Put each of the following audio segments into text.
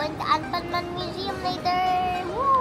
going to Ant-Man Museum later. Woo!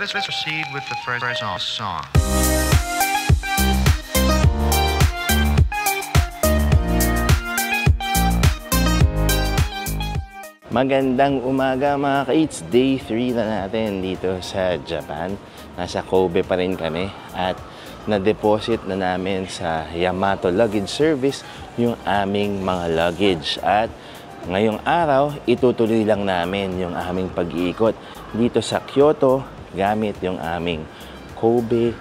Let's proceed with the first song. Magandang umaga mga ka-eats. Day 3 na natin dito sa Japan. Nasa Kobe pa rin kami at na-deposit na namin sa Yamato Luggage Service yung aming mga luggage. At ngayong araw, itutuloy lang namin yung aming pag-iikot dito sa Kyoto gamit yung aming Kobe,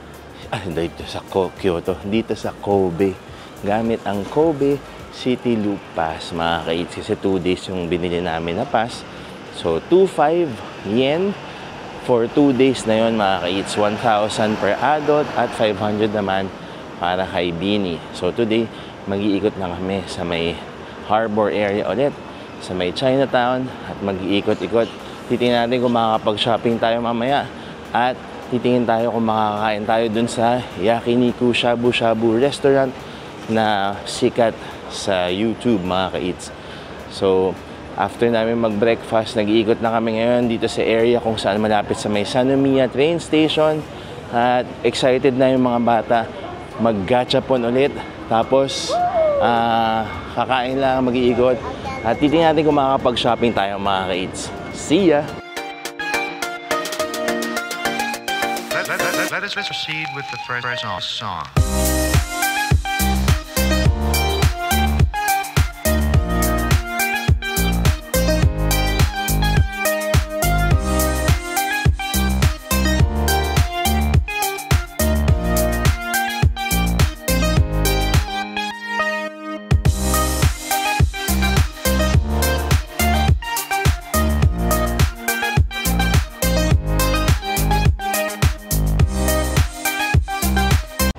dito sa Kyoto, dito sa Kobe, gamit ang Kobe City Loop Pass mga ka-eats, kasi 2 days yung binili namin na pass. So 2,500 yen for 2 days na yon mga ka-eats, 1,000 per adult at 500 naman para kay Bini. So today mag-iikot lang kami sa may harbor area ulit, sa may Chinatown, at mag-iikot-ikot. Titingnan natin kung makakapag-shopping tayo mamaya. At titingin tayo kung makakain tayo dun sa Yakiniku Shabu Shabu restaurant na sikat sa YouTube mga ka-eats. So, after namin mag-breakfast, nag-iikot na kami ngayon dito sa area kung saan malapit sa may Sanomiya train station. At excited na yung mga bata mag-gachapon ulit. Tapos, kakain lang, mag-iikot. At titingnan natin kung makakapag-shopping tayo mga ka-eats. See ya! Let's proceed with the first song.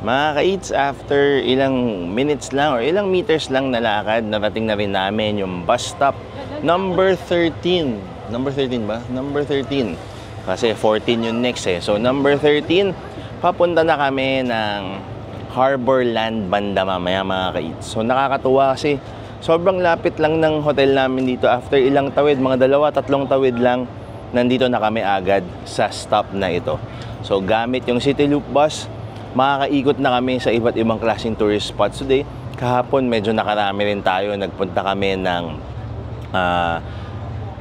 Mga ka-eats, after ilang minutes lang or ilang meters lang na lakad, narating na rin namin yung bus stop number 13. Number 13 ba? Number 13. Kasi 14 yung next eh. So number 13, papunta na kami ng Harborland banda mamaya mga ka-eats. So nakakatuwa kasi sobrang lapit lang ng hotel namin dito. After ilang tawid, mga 2-3 tawid lang, nandito na kami agad sa stop na ito. So gamit yung City Loop bus, makakaikot na kami sa iba't ibang klaseng tourist spots today. Kahapon medyo nakarami rin tayo. Nagpunta kami ng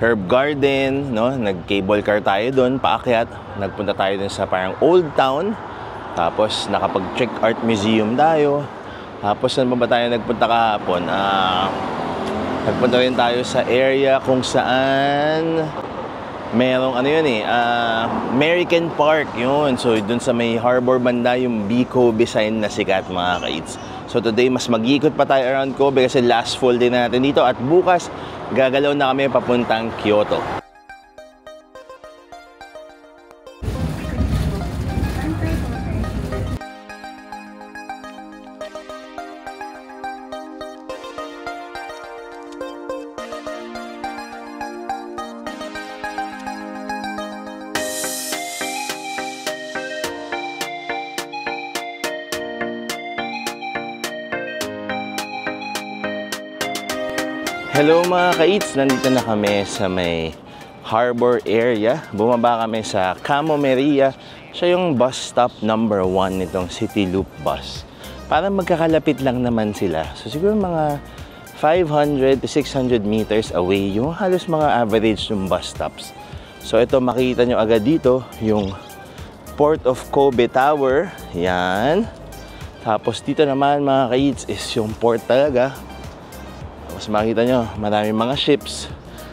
Herb Garden, no? Nag-cable car tayo doon, paakyat. Nagpunta tayo doon sa parang Old Town. Tapos nakapag-trick art museum tayo. Tapos saan ba tayo nagpunta kahapon? Nagpunta rin tayo sa area kung saan merong ano yun eh, American Park yun. So dun sa may harbor banda yung B-Kobe sign na sikat mga ka-eats. So today mas mag-iikot pa tayo around Kobe kasi last full day na natin dito. At bukas gagalaw na kami papuntang Kyoto. Hello mga ka-eats, nandito na kami sa may harbor area. Bumaba kami sa Kamomeria. Siya yung bus stop number 1 nitong City Loop bus. Para magkakalapit lang naman sila. So siguro mga 500 to 600 meters away yung halos mga average yung bus stops. So ito makikita nyo agad dito yung Port of Kobe Tower. Yan. Tapos dito naman mga ka-eats is yung port talaga. Mas makita nyo, maraming mga ships.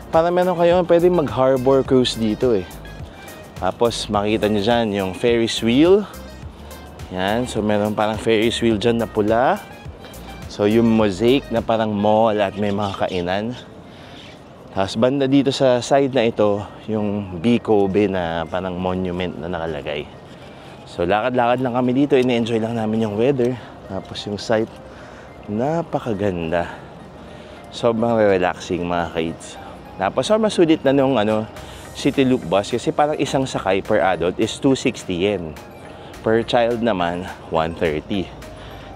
Para meron kayo pwede mag-harbor cruise dito eh. Tapos makita nyo dyan yung Ferris wheel. Yan, so meron parang Ferris wheel dyan na pula. So yung mosaic na parang mall at may mga kainan. Tapos banda dito sa side na ito, yung B Kobe na parang monument na nakalagay. So lakad-lakad lang kami dito, ini-enjoy lang namin yung weather. Tapos yung site, napakaganda. Sobrang relaxing mga kids. Tapos sobrang sulit na nung City Loop bus kasi parang isang sakay per adult is 260 yen. Per child naman, 130.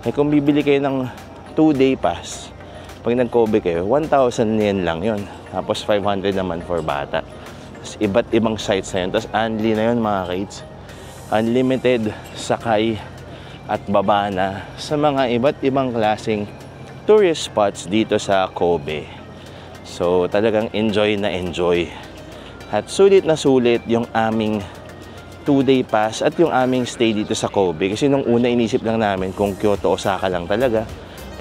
Eh kung bibili kayo ng 2-day pass, pag nag-Kobe kayo, 1,000 yen lang yon. Tapos 500 naman for bata. Tapos iba't ibang sites na yun. Tapos unli na yun mga kids. Unlimited sakay at baba na sa mga iba't ibang klaseng tourist spots dito sa Kobe. So talagang enjoy na enjoy. At sulit na sulit yung aming 2-day pass at yung aming stay dito sa Kobe. Kasi nung una inisip lang namin kung Kyoto, Osaka lang talaga.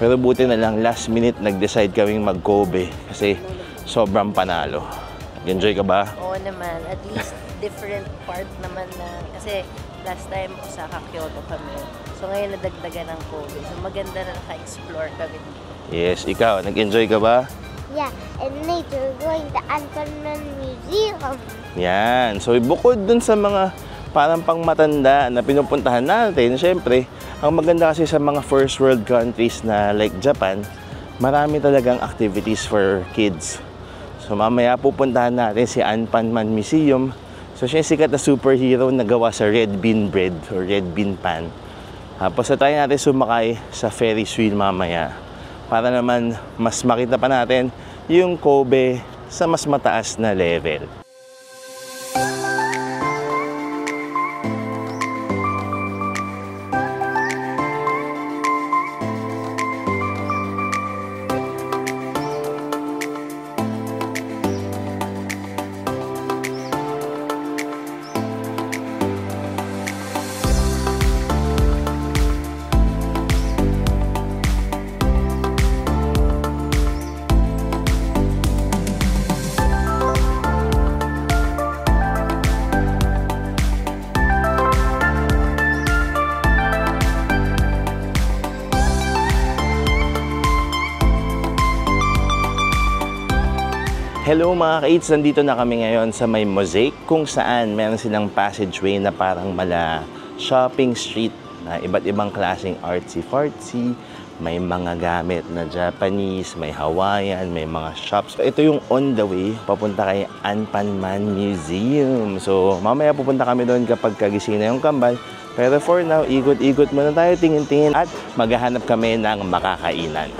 Pero buti na lang last minute nag-decide kaming mag-Kobe kasi sobrang panalo. Enjoy ka ba? Oo naman. At least different part naman na kasi last time Osaka, Kyoto kami. So ngayon nadagdagan ng Kobe. So maganda na naka-explore kami dito. Yes, ikaw, nag-enjoy ka ba? Yeah, and later going to Anpanman Museum. Yan. So bukod dun sa mga parang pang matanda na pinupuntahan natin, syempre, ang maganda kasi sa mga first world countries na like Japan, marami talagang activities for kids. So mamaya pupuntahan natin si Anpanman Museum. So siya yung sikat na superhero na gawa sa red bean bread or red bean pan. Tapos try natin sumakay sa Ferris wheel mamaya para naman mas makita pa natin yung Kobe sa mas mataas na level. Hello mga ka-eats, nandito na kami ngayon sa may mosaic kung saan meron silang passageway na parang mala shopping street na iba't ibang klaseng artsy-fartsy. May mga gamit na Japanese, may Hawaiian, may mga shops. So, ito yung on the way papunta kay Anpanman Museum. So mamaya pupunta kami doon kapag kagising na yung kambal. Pero for now, ikot-ikot muna tayo, tingin-tingin at maghahanap kami ng makakainan.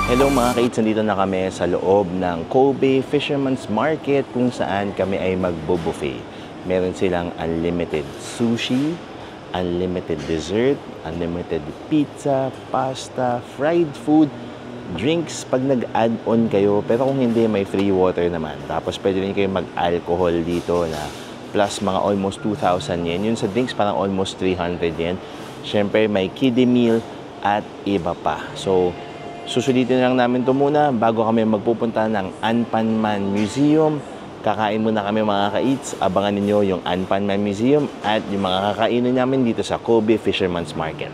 Hello mga ka-eats, nandito na kami sa loob ng Kobe Fisherman's Market kung saan kami ay magbo-buffet. Meron silang unlimited sushi, unlimited dessert, unlimited pizza, pasta, fried food, drinks pag nag-add-on kayo. Pero kung hindi, may free water naman. Tapos pwede rin kayo mag-alcohol dito na plus mga almost 2,000 yen. Yun sa drinks parang almost 300 yen. Siyempre may kiddie meal at iba pa. So susulitin lang namin ito muna bago kami magpupunta ng Anpanman Museum. Kakain muna kami mga ka-eats. Abangan ninyo yung Anpanman Museum at yung mga kakainan namin dito sa Kobe Fisherman's Market.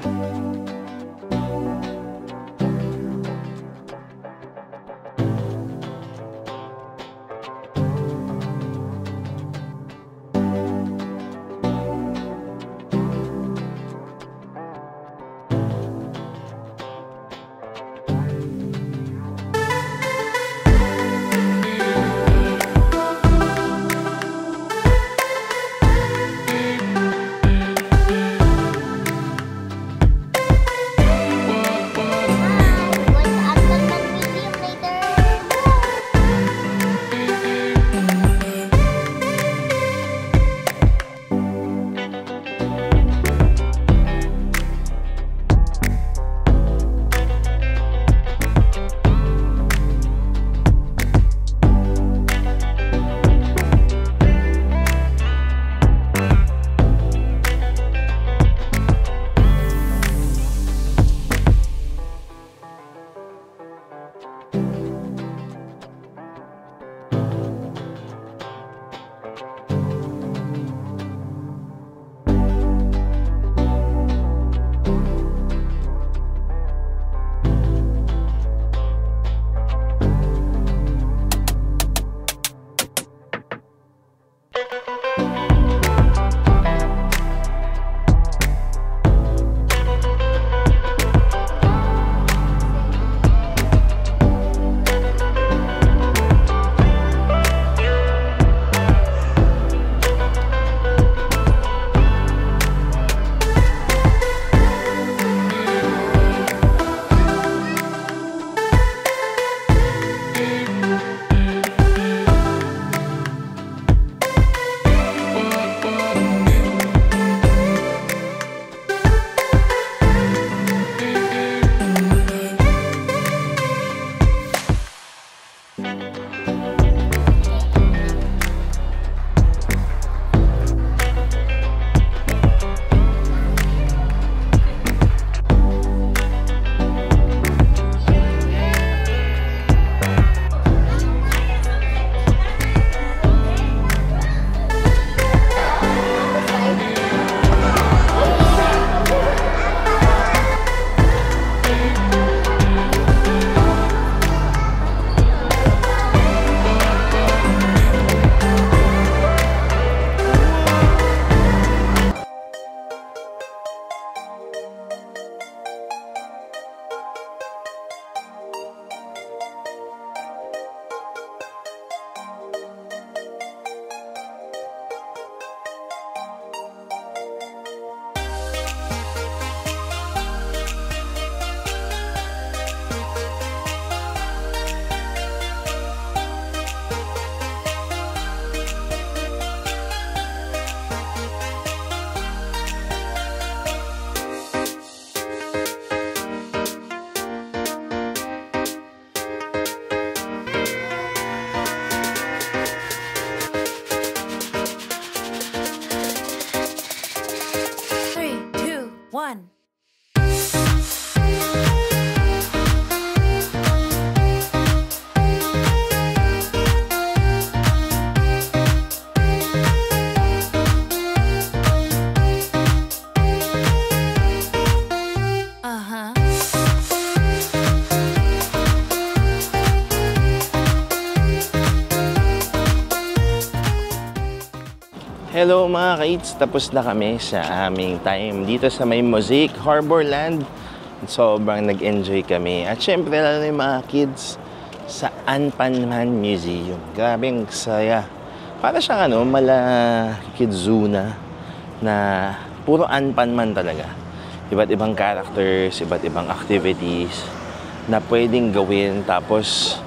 Hello mga ka-eats, tapos na kami sa aming time dito sa may Mosaic Harborland. Sobrang nag-enjoy kami. At syempre, lalo na yung mga kids sa Anpanman Museum. Grabe ang saya. Para siyang mala kids zoo na puro Anpanman talaga. Iba't ibang characters, iba't ibang activities na pwedeng gawin. Tapos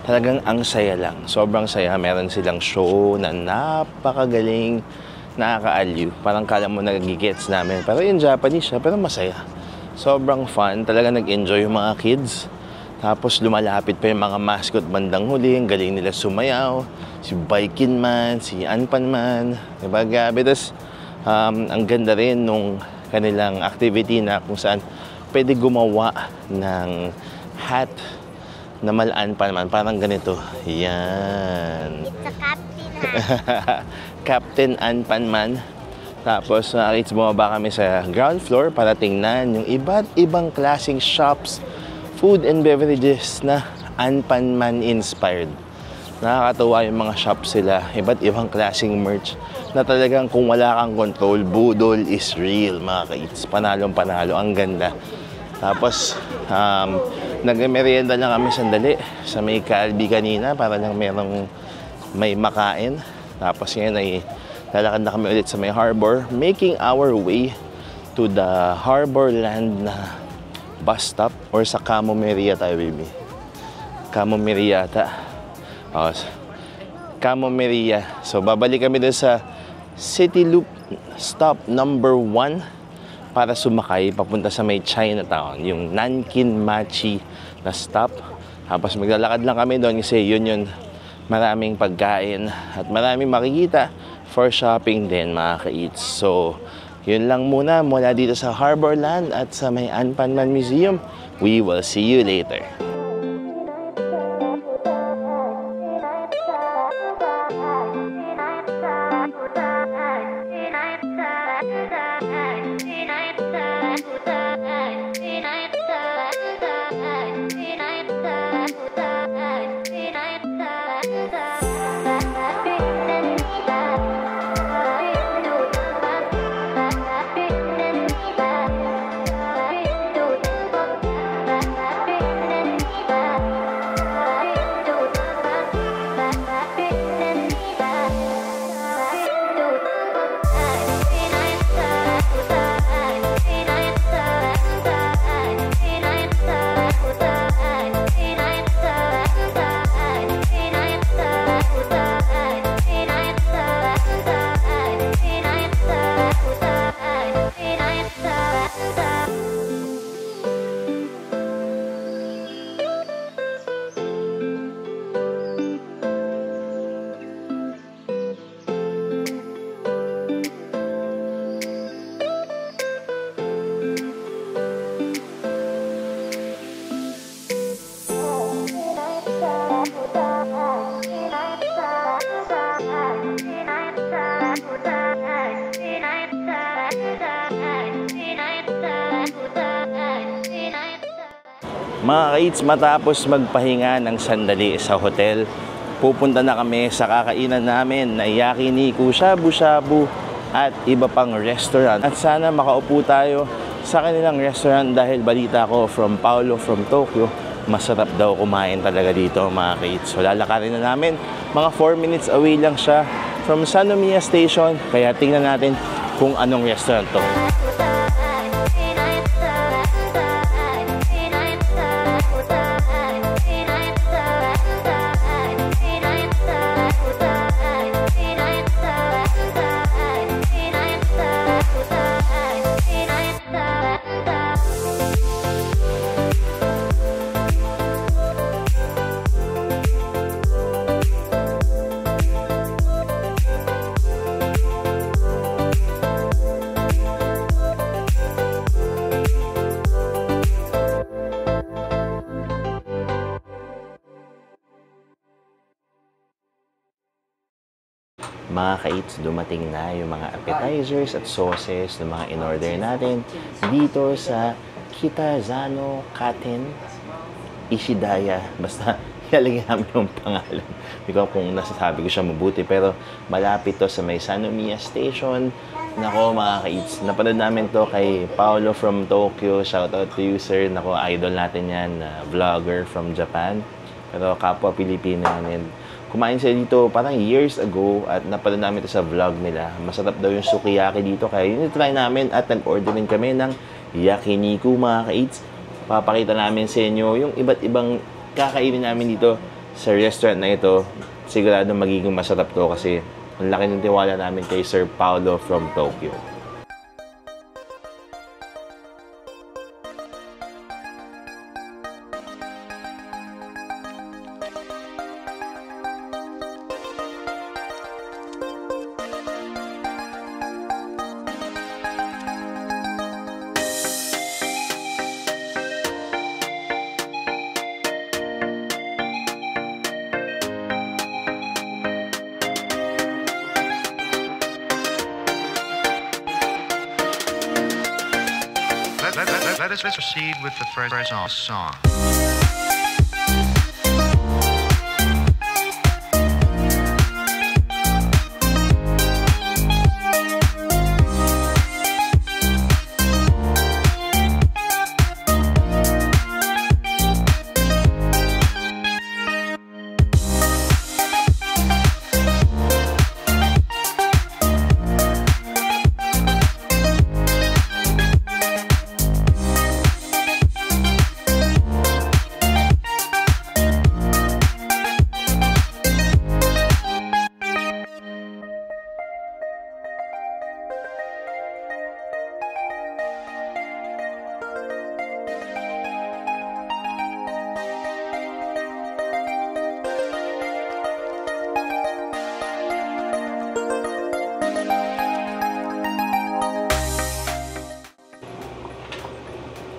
talagang ang saya lang. Sobrang saya. Meron silang show na napakagaling, nakaka-aliw. Parang kala mo nagigets namin. Pero yung Japanese siya, pero masaya. Sobrang fun. Talaga nag-enjoy yung mga kids. Tapos lumalapit pa yung mga mascot bandang huli. Ang galing nila sumayaw. Si Baikin Man, si Anpan Man. Diba? Gabi. Tapos ang ganda rin nung kanilang activity na kung saan pwede gumawa ng hat na malaan pa naman. Parang ganito. Yan. It's a captain hat. Captain Anpanman. Tapos nakakits bumaba kami sa ground floor para tingnan yung iba't ibang klaseng shops, food and beverages na Anpanman inspired. Nakakatuwa yung mga shops sila. Iba't ibang klaseng merch na talagang kung wala kang control, budol is real mga kaits. Panalong panalo. Ang ganda. Tapos nag-merienda lang kami sandali sa may Calbee kanina para lang may makain. Tapos ngayon ay lalakad na kami ulit sa may harbor, making our way to the Harborland na bus stop, or sa Camomeria tayo, baby. Camomeria ata. Camomeria. So babalik kami doon sa City Loop stop number 1 para sumakay papunta sa may Chinatown, yung Nankin Machi na stop. Tapos maglalakad lang kami doon kasi yun maraming pagkain at maraming makikita for shopping din mga ka-eats. So yun lang muna mula dito sa Harborland at sa may Anpanman Museum. We will see you later. Mga kaits, matapos magpahinga ng sandali sa hotel, pupunta na kami sa kakainan namin na Yakiniku Shabu Shabu at iba pang restaurant. At sana makaupo tayo sa kanilang restaurant dahil balita ko from Paolo from Tokyo, masarap daw kumain talaga dito mga kaits. So lalakarin na namin, mga 4 minutes away lang siya from Sanomiya Station, kaya tingnan natin kung anong restaurant to. Mga kaits, dumating na yung mga appetizers at sauces ng mga in-order natin dito sa Kitazano Katen Ishidaya. Basta ilalagay namin yung pangalan. Hindi ko kung nasasabi ko siya mabuti, pero malapit to sa may Sanomiya Station. Nako mga kaits, napanood namin to kay Paolo from Tokyo. Shoutout to you, sir. Nako, idol natin yan, vlogger from Japan. Pero kapwa Pilipino namin. Kumain sila dito parang years ago at napanood namin ito sa vlog nila. Masarap daw yung sukiyaki dito, kaya yun try namin at nag-order din kami ng Yakiniku mga kaits. Papakita namin sa inyo yung iba't ibang kakainin namin dito sa restaurant na ito. Sigurado magiging masarap to kasi ang laki ng tiwala namin kay Sir Paolo from Tokyo. Let us proceed with the Fresno song.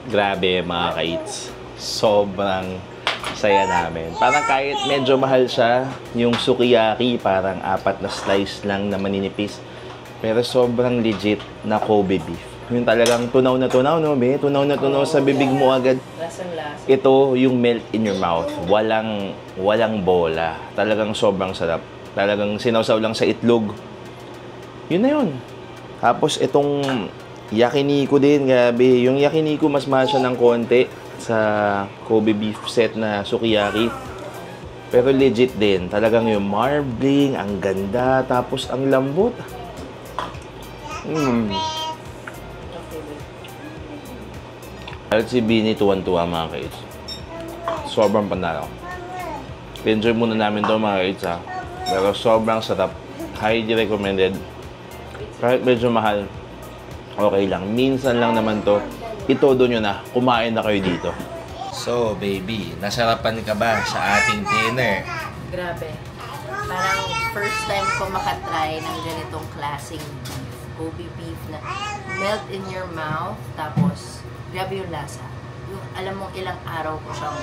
Grabe mga kaits, sobrang saya namin. Parang kahit medyo mahal siya, yung sukiyaki parang 4 na slice lang na maninipis. Pero sobrang legit na Kobe beef. Yung talagang tunaw na tunaw, no, be? Tunaw na tunaw sa bibig mo agad. Lasang-lasa. Ito yung melt in your mouth. Walang bola. Talagang sobrang sarap. Talagang sinawsaw lang sa itlog. Yun na yun. Tapos itong Yakiniku din, grabe. Yung Yakiniku mas mahal siya ng konti sa Kobe beef set na sukiyaki. Pero legit din. Talagang yung marbling, ang ganda, tapos ang lambot. At si Bini tuwan-tuwa mga kaits. Sobrang panalo. Enjoy muna namin to mga kaits ha. Pero sobrang sarap. Highly recommended. Kahit medyo mahal, okay lang. Minsan lang naman to. Itodo nyo na. Kumain na kayo dito. So, baby, nasarapan ka ba sa ating dinner? Grabe. Parang first time ko makatry ng ganitong klaseng Kobe beef na melt in your mouth. Tapos, grabe yung lasa. Yung, alam mong ilang araw ko siyang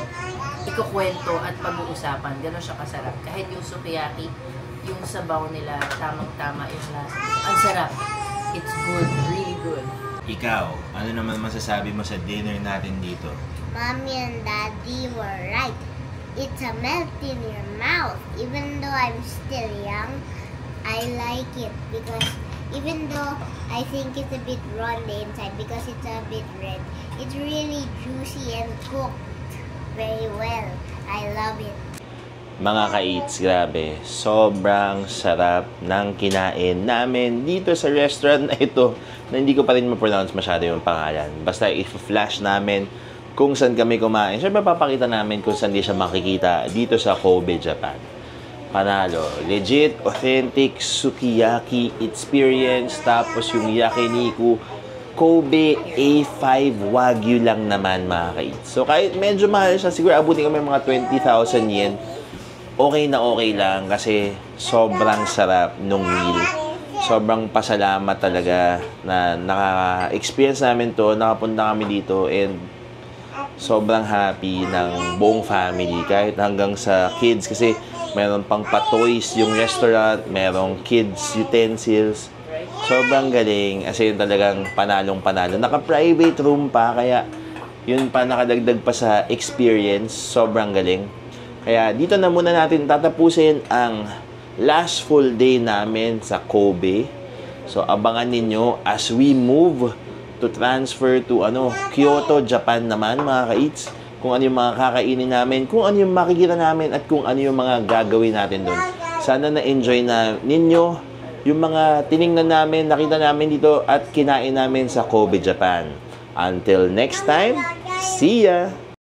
ikukwento at pag-uusapan. Ganon siya kasarap. Kahit yung sukiyaki, yung sabaw nila, tamang-tama yung lasa. Ang sarap. It's good. Really good. Ikaw, ano naman masasabi mo sa dinner natin dito? Mommy and Daddy were right. It's a melt in your mouth. Even though I'm still young, I like it because even though I think it's a bit raw on the inside because it's a bit red, it's really juicy and cooked very well. I love it. Mga ka-eats, grabe, sobrang sarap ng kinain namin dito sa restaurant na ito na hindi ko pa rin ma-pronounce masyado yung pangalan. Basta i-flash namin kung saan kami kumain. Siyempre, papakita namin kung saan di siya makikita dito sa Kobe, Japan. Panalo. Legit, authentic sukiyaki experience. Tapos yung yakiniku, Kobe A5 Wagyu lang naman, mga ka-eats. So, kahit medyo mahal siya, siguro abutin kami mga 20,000 yen. Okay na okay lang kasi sobrang sarap nung meal. Sobrang pasalamat talaga na naka-experience namin to, nakapunta kami dito, and sobrang happy ng buong family, kahit hanggang sa kids kasi meron pang pa-toys yung restaurant, merong kids utensils. Sobrang galing, as in talagang panalong-panalo. Naka-private room pa, kaya yun pa nakadagdag pa sa experience. Sobrang galing. Kaya dito na muna natin tatapusin ang last full day namin sa Kobe. So abangan ninyo as we move to transfer to Kyoto, Japan naman, mga ka-eats. Kung ano yung mga kakainin namin, kung ano yung makikita namin, at kung ano yung mga gagawin natin doon. Sana na-enjoy na ninyo yung mga tiningnan namin, nakita namin dito at kinain namin sa Kobe, Japan. Until next time, see ya!